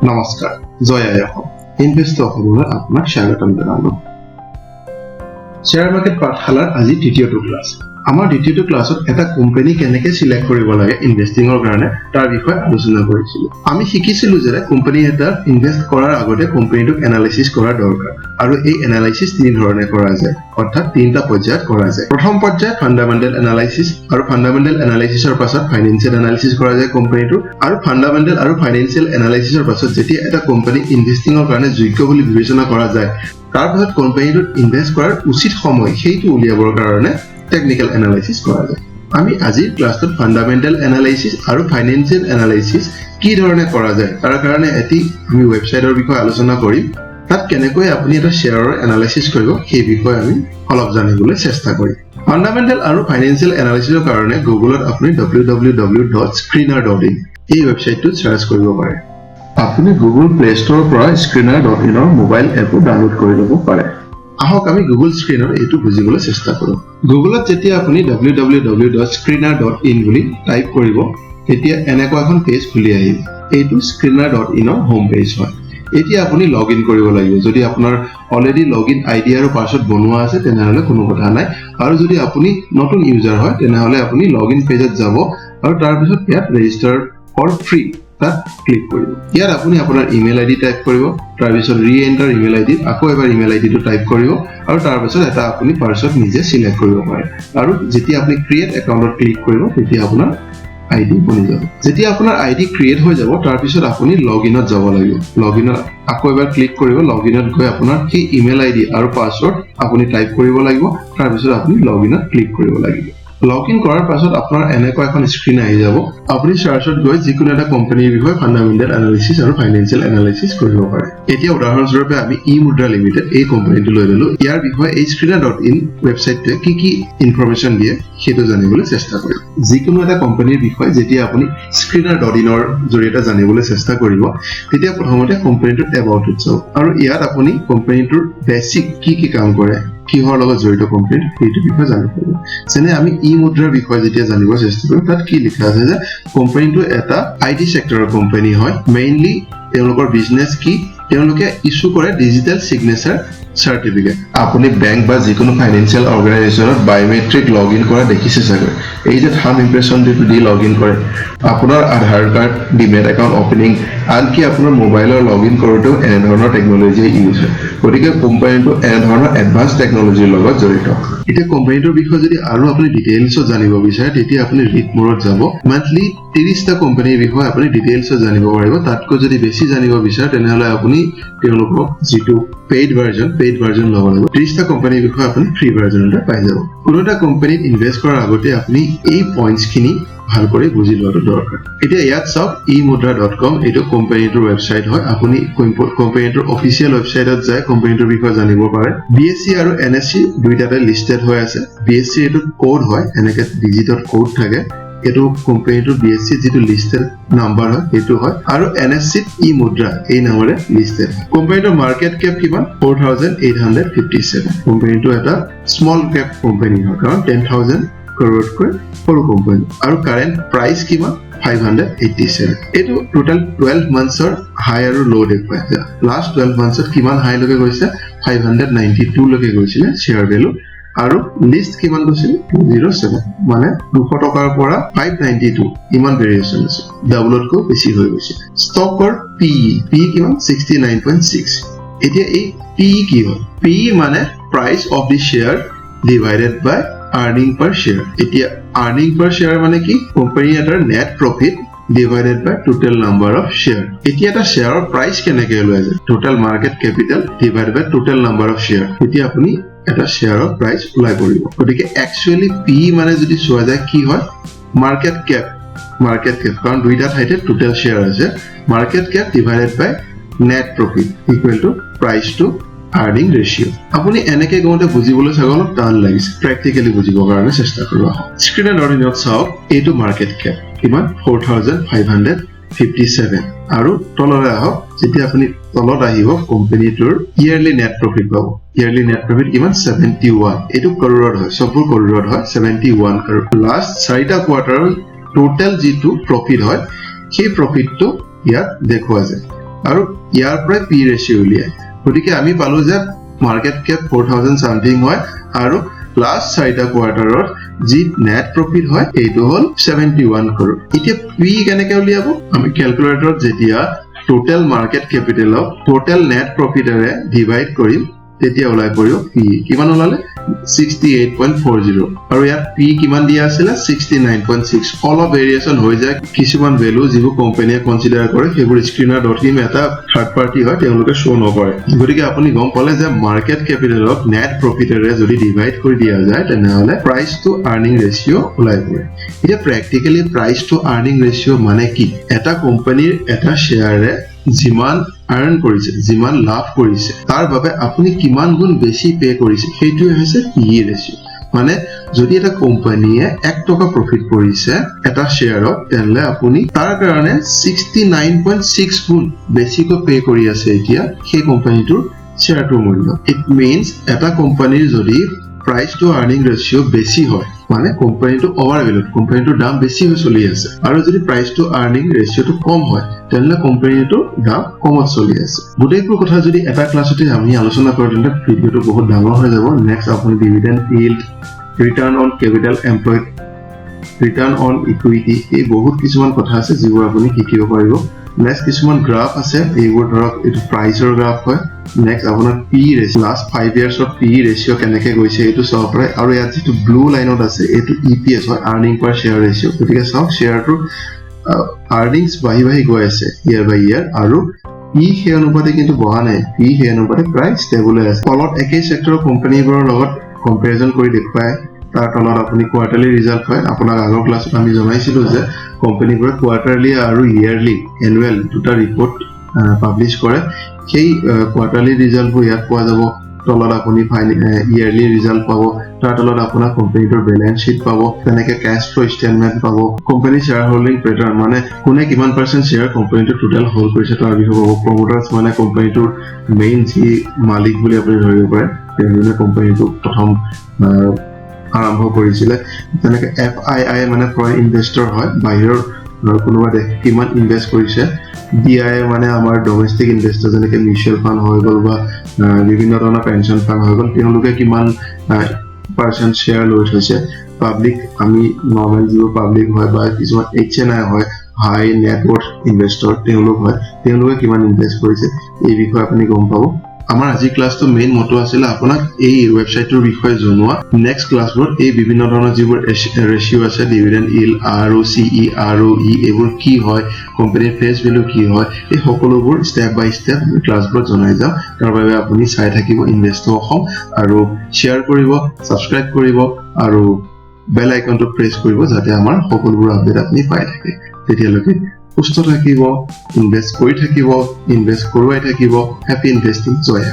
নমস্কাৰ জয় আই অসম ইনভেষ্টৰ অসমলৈ আপোনাক স্বাগতম জনালোঁ শ্বেয়াৰ মাৰ্কেট পাঠশালাৰ আজি দ্বিতীয়টো ক্লাছ আমাৰ দ্বিতীয়টো ক্লাছত এটা কোম্পানী কেনেকৈ সিলেক্ট কৰিব লাগে ইনভেষ্টিংৰ কাৰণে তাৰ বিষয়ে আলোচনা কৰিছিলোঁ আমি শিকিছিলোঁ যে কোম্পানী এটা ইনভেষ্ট কৰাৰ আগতে কোম্পানীটোক এনালাইসিস কৰাৰ দৰকাৰ আৰু এই এনালাইসিস তিনি ধৰণে কৰা যায় অৰ্থাৎ তিনিটা পৰ্যায়ত কৰা যায় প্ৰথম পৰ্যায়ত ফান্ডামেন্টাল এনালাইসিস আৰু ফান্ডামেন্টাল এনালাইসিসৰ পাছত ফাইনান্সিয়েল এনালাইসিস কৰা যায় কোম্পানীটো আৰু ফান্ডামেন্টাল আৰু ফাইনান্সিয়েল এনালাইসিসৰ পাছত যেতিয়া এটা কোম্পানী ইনভেষ্টিংৰ কাৰণে যোগ্য বুলি বিবেচনা কৰা যায় তাৰ পাছত কোম্পানীটোত ইনভেষ্ট কৰাৰ উচিত সময় সেইটো উলিয়াবৰ কাৰণে টেকনিক্যাল এনালাইসিস কৰা যায় আমি আজিৰ ক্লাছত ফান্ডামেন্টাল এনালাইসিস আৰু ফাইনান্সিয়েল এনালাইসিস কি ধৰণে কৰা যায় তাৰ কাৰণে এটি আমি ওয়েবসাইটৰ বিষয়ে আলোচনা কৰিম তাত কেনেকৈ আপুনি এটা শেয়াৰৰ এনালাইসিস কৰিব সেই বিষয়ে আমি অলপ জানিবলৈ চেষ্টা কৰিম ফান্ডামেন্টাল আৰু ফাইনান্সিয়েল এনালাইসিসৰ কাৰণে গুগলত আপুনি www.screener.in এই ওয়েবসাইটটো সাৰ্চ কৰিব পাৰে আপুনি গুগল প্লে ষ্টৰৰ পৰা screener.in ৰ মোবাইল এপো ডাউনলোড কৰি ল'ব পাৰে আহক আমি গুগল স্ক্ৰিনৰ এইটো বুজিবলৈ চেষ্টা কৰোঁ গুগলত যেতিয়া আপুনি www.screener.in বুলি টাইপ কৰিব তেতিয়া এনেকুৱা এখন পেজ খুলি আহিব এইটো screener.in ৰ হোম পেজ হয় এতিয়া আপুনি লগইন কৰিব লাগিব যদি আপোনাৰ অলৰেডি লগইন আইডি আৰু পাছৱৰ্ড বনোৱা আছে তেনেহলে কোনো কথা নাই আৰু যদি আপুনি নতুন ইউজাৰ হয় তেনেহলে আপুনি লগইন পেজত যাব আৰু তাৰ পিছত ইয়াত ৰেজিষ্টাৰ ফৰ ফ্ৰী তাত ক্লিক কৰিব ইয়াত আপুনি আপোনাৰ ইমেইল আইডি টাইপ কৰিব তাৰ পিছত ৰি-এন্টাৰ ইমেইল আইডি আকৌ এবাৰ ইমেইল আইডিটো টাইপ কৰিব আৰু তাৰ পিছত এটা আপুনি পাছৱৰ্ড নিজে সিলেক্ট কৰিব পাৰে আৰু যেতিয়া আপুনি ক্ৰিয়েট একাউণ্টত ক্লিক কৰিব তেতিয়া আপোনাৰ আইডি বনি যাব যেতিয়া আপোনাৰ আইডি ক্ৰিয়েট হৈ যাব তাৰ পিছত আপুনি লগইনত যাব লাগিব লগইনত আকৌ এবাৰ ক্লিক কৰিব লগইনত গৈ আপোনাৰ কি ইমেইল আইডি আৰু পাছৱৰ্ড আপুনি টাইপ কৰিব লাগিব তাৰ পিছত আপুনি লগইনত ক্লিক কৰিব লাগিব লগইন কৰাৰ পাছত আপোনাৰ এনেকুৱা এখন স্ক্ৰিন আহি যাব আপুনি সাৰ্চত গৈ যিকোনো এটা কোম্পানীৰ বিষয়ে ফান্ডামেন্টাল এনালাইসিস আৰু ফাইনান্সিয়েল এনালাইসিস কৰিব পাৰে এতিয়া উদাহৰণস্বৰূপে আমি ই-মুদ্ৰা লিমিটেড এই কোম্পানীটো লৈ ললো ইয়াৰ বিষয়ে এই screener.in ওয়েবসাইটে কি ইনফৰমেশন দিয়ে সেইটো জানিবলৈ চেষ্টা কৰিম যিকোনো এটা কোম্পানীৰ বিষয়ে যেতিয়া আপুনি screener.in ৰ জৰিয়তে জানিবলৈ চেষ্টা কৰিব তেতিয়া প্ৰথমতে কোম্পানীটোৰ এবাউটত যাওক আৰু ইয়াত আপুনি কোম্পানীটোৰ বেসিক কি কাম কৰে কিহৰ লগত জড়িত কোম্পানী এইটো বিষয়ে জানিব পাৰিব যেনে আমি ই-মুদ্ৰাৰ বিষয়ে যেতিয়া জানিব চেষ্টা কৰিম তাত কি লিখা আছে যে কোম্পানীটো এটা আইটি সেক্টৰৰ কোম্পানী হয় মেইনলি তেওঁলোকৰ বিজনেস কি তেওঁলোকে ইস্যু কৰে ডিজিটেল সিগনেচাৰ সাৰ্টিফিকেট আপুনি বেংক বা যিকোনো ফাইনান্সিয়েল অৰ্গানাইজেচনত বায়োমেট্ৰিক লগইন কৰা দেখিছে চাগে এই যে থাম্ব ইমপ্ৰেছনটো দি লগইন কৰে আপোনাৰ আধাৰ কাৰ্ড ডিমেট একাউণ্ট ওপেনিং আনকি আপোনাৰ মোবাইলৰ লগইন কৰোঁতেও এনে ধৰণৰ টেকনলজি ইউজ হয় গতিকে কোম্পানীটো এনে ধৰণৰ এডভান্স টেকনলজিৰ লগত জড়িত এতিয়া কোম্পানীটোৰ বিষয়ে যদি আৰু আপুনি ডিটেইলছত জানিব বিচাৰে তেতিয়া আপুনি ৰিড মোৰত যাব মান্থলি 30টা কোম্পানীৰ বিষয়ে আপুনি ডিটেইলছত জানিব পাৰিব তাতকৈ যদি বেছি জানিব বিচাৰে তেনেহলে আপুনি তেওঁলোকক যিটো পেইড ভাৰ্জন ল'ব লাগিব 30টা কোম্পানীৰ বিষয়ে আপুনি ফ্ৰী ভাৰ্জনতে পাই যাব কোনো এটা কোম্পানীত ইনভেষ্ট কৰাৰ আগতে আপুনি এই পইণ্টছখিনি ভালকৈ বুজি লোৱাটো দৰকাৰ এতিয়া ইয়াত চাওক imudra.com এইটো কোম্পানীটোৰ ওয়েবসাইট হয় আপুনি কোম্পানীটোৰ অফিচিয়েল ওয়েবসাইটত যায় কোম্পানীটোৰ বিষয়ে জানিব পাৰে বিএসসি আৰু এনএসসি দুইটাতে লিস্টেড হৈ আছে বিএসসি এটো কোড হয় এনেকে ডিজিটত কোড থাকে এটো কোম্পানীটোৰ বিএসসি যেটো লিস্টেড নাম্বাৰ হয় এটো হয় আৰু এনএসসি ইমুদ্ৰা এই নামৰে লিস্টেড কোম্পানীটোৰ মাৰ্কেট ক্যাপ কিমান 4857 কোম্পানীটো এটা স্মল ক্যাপ কোম্পানী হয় কাৰণ 10000 crore সৰু কোম্পানী আৰু কাৰেন্ট প্ৰাইস কিমান 587 এটো টোটাল 12 মান্থছৰ হাই আৰু লো দেখুৱাইছে লাষ্ট 12 মান্থছত কিমান হাই লগে গৈছে 592 লগে গৈছিল শেয়াৰ ভ্যালু আৰু লিষ্ট কিমান গৈছিল 207 মানে 200 টকাৰ পৰা 592 ইমান ভেৰিয়েচন আছে ডাবলতকৈ বেছি হৈ গৈছে ষ্টকৰ পি কিমান 69.6 এতিয়া এই পি কি হয় পি মানে price of the share divided by earning per share এতিয়া earning per share মানে কি কোম্পানী এটাৰ net profit divided by total number of share এতিয়া এটা শেয়াৰৰ প্ৰাইস কেনেকৈ লয় যায় total market capital divided by total number of share এতিয়া আপুনি এটা শেয়াৰৰ প্ৰাইস উলাই কৰিব গতিকে actually P মানে যদি চোৱা যায় কি হয় market cap কাৰণ দুইটা ঠাইতে total share আছে market cap divided by net profit equal to price to earning ratio আপুনি এনেকে গমতে বুজিবলৈ চাগল টান লাগিছে প্ৰ্যাকটিক্যালি বুজিবৰ কাৰণে চেষ্টা কৰিব screener.in চাওক এইটো মাৰ্কেট ক্যাপ কিমান 4557 আৰু তললৈ আহক যেতিয়া আপুনি তলত আহিব কোম্পানীটোৰ ইয়াৰলি নেট প্ৰফিট পাব ইয়াৰলি নেট প্ৰফিট কিমান 71 এইটো কৰোৰত হয় সববোৰ কৰোৰত হয় 71 কৰোৰ লাষ্ট 4টা কোৱাৰ্টাৰৰ টোটাল যেটো প্ৰফিট হয় সেই প্ৰফিটটো ইয়াত দেখুৱা যায় আৰু ইয়াৰ পৰা পি ৰেচিঅ উলিয়াই গতিকে আমি পালো যে মাৰ্কেট কেপ 4000 সামথিং হয় আৰু লাষ্ট 4টা কোৱাৰ্টাৰত যি নেট প্ৰফিট হয় এইটো হল 71 crore এতিয়া পি কেনেকৈ উলিয়াব আমি ক্যালকুলেটৰত যেতিয়া টোটাল মাৰ্কেট ক্যাপিটেলক টোটাল নেট প্ৰফিটেৰে ডিভাইড কৰিম তেতিয়া ওলাই পৰিব পি কিমান ওলালে 68.40 আৰু ইয়াত পি কিমান দিয়া আছিল 69.6 অলপ ভেৰিয়েচন হৈ যায় কিছুমান ভ্যালু যিবোৰ কোম্পানীয়ে কনসিডাৰ কৰে সেইবোৰ screener.in এটা থাৰ্ড পাৰ্টি হয় তেওঁলোকে শো নকৰে গতিকে আপুনি গম পালে যে মাৰ্কেট ক্যাপিটেলক নেট প্ৰফিটেৰে যদি ডিভাইড কৰি দিয়া যায় তেনেহলে প্ৰাইস টু আৰ্নিং ৰেশিও ওলাই পৰে এতিয়া প্ৰ্যাকটিক্যালি প্ৰাইস টু আৰ্নিং ৰেশিও মানে কি এটা কোম্পানীৰ এটা শেয়াৰে যিমান আৰ্ন কৰিছে যিমান লাভ কৰিছে তাৰ বাবে আপুনি কিমান গুণ বেছি পে কৰিছে সেইটোৱে হৈছে পি ৰেশিও মানে যদি এটা কোম্পানীয়ে 1 টকা প্ৰফিট কৰিছে এটা শেয়াৰত তেনলে আপুনি তাৰ কাৰণে 69.6 গুণ বেছিকৈ পে কৰি আছে এতিয়া সেই কোম্পানীটোৰ শেয়াৰটোৰ মূল্য ইট মিন্স এটা কোম্পানীৰ যদি price to earning ratio বেছি হয় মানে কোম্পানীটো ওভাৰভ্যালুড কোম্পানীটোৰ দাম বেছি হৈ চলি আছে আৰু যদি price to earning ratio টো কম হয় তেনলে কোম্পানীটোৰ দাম কমত চলি আছে গোটেইবোৰ কথা যদি এটা ক্লাছতে আমি আলোচনা কৰোঁ তেন্তে ভিডিওটো বহুত ডাঙৰ হৈ যাব নেক্সট আপুনি dividend yield return on capital employed return on equity এই বহুত কিছুমান কথা আছে যিবোৰ আপুনি শিকিব পাৰিব নেক্সট কিছুমান গ্ৰাফ আছে এইবোৰ ধৰক এটো প্ৰাইসৰ গ্ৰাফ হয় নেক্সট আপোনাৰ P ratio last 5 years of P ratio কেনেকে গৈছে এটো চাব পাৰে আৰু ইয়াত যেটো ব্লু লাইনত আছে এটো ইপিএছ হয় আৰ্নিং পাৰ শেয়াৰ ৰেশিও গতিকে চাওক শেয়াৰটো আৰ্নিংস বাহি গৈ আছে ইয়াৰ বাই ইয়াৰ আৰু পি সেই অনুপাতে কিন্তু বহা নাই পি সেই অনুপাতে প্ৰায় ষ্টেবল আছে তলত একেই সেক্টৰৰ কোম্পানীবোৰৰ লগত কম্পেৰিজন কৰি দেখুৱায় তাৰ তলত আপুনি কোৱাৰ্টাৰলি ৰিজাল্ট হয় আপোনাক আগৰ ক্লাছত আমি জনাইছিলো যে কোম্পানীবোৰে কোৱাৰ্টাৰলি আৰু ইয়াৰলি এনুৱেল দুটা ৰিপৰ্ট পাবলিশ কৰে সেই কোৱাৰ্টাৰলি ৰিজাল্টবোৰ ইয়াত পোৱা যাব তলত আপুনি ইয়াৰলি ৰিজাল্ট পাব তাৰ তলত আপোনাৰ কোম্পানীটোৰ বেলেন্স শীট পাব তেনেকে ক্যাশ ফ্লো ষ্টেটমেন্ট পাব কোম্পানী শেয়াৰ হোল্ডিং প্যাটাৰ্ন মানে কোনে কিমান % শেয়াৰ কোম্পানীটো টোটাল হোল্ড কৰিছে তাৰ বিষয়ে পাব প্ৰমোটাৰ্স মানে কোম্পানীটোৰ মেইন যি মালিক বুলি আপুনি ধৰিব পাৰে তেওঁলোকে কোম্পানীটো প্ৰথম আৰম্ভ কৰিছিল তেনেকে এফআইআই মানে ফৰেন ইনভেষ্টৰ হয় বাহিৰৰ কোনোবা দেশ কিমান ইনভেষ্ট কৰিছে ডিআই মানে আমাৰ ডমেস্টিক ইনভেষ্টৰ যেনেকে মিউচুৱেল ফান্ড হৈ গল বা বিভিন্ন ধৰণৰ পেনশন ফান্ড হৈ গল তেওঁলোকে কিমান % শেয়াৰ লৈ থৈছে পাব্লিক আমি নৰ্মেল যিবোৰ পাব্লিক হয় বা কিছুমান এইচএনআই হয় হাই নেটৱৰ্থ ইনভেষ্টৰ তেওঁলোকে কিমান ইনভেষ্ট কৰিছে এই বিষয়ে আপুনি গম পাব আমাৰ আজি ক্লাছটো মেইন মটো আছিল আপোনাক এই ওয়েবসাইটৰ বিষয়ে জনোৱা নেক্সট ক্লাছবোৰত এই বিভিন্ন ধৰণৰ যিবোৰ ৰেশিও আছে ডিভিডেন্ড yield ROCE ROE এইবোৰ কি হয় কোম্পানীৰ ফেস ভ্যালু কি হয় এই সকলোবোৰ স্টেপ বাই স্টেপ ক্লাছবোৰত জনাই যাম তাৰ বাবে আপুনি চাই থাকিব ইনভেষ্টৰ অসম আৰু শেয়াৰ কৰিব সাবস্ক্ৰাইব কৰিব আৰু বেল আইকনটো প্ৰেছ কৰিব যাতে আমাৰ সকলোবোৰ আপডেট আপুনি পাই থাকে তেতিয়ালৈকে সুস্থ থাকিব ইনভেষ্ট কৰি থাকিব ইনভেষ্ট কৰোৱাই থাকিব হ্যাপি ইনভেস্টিং জয়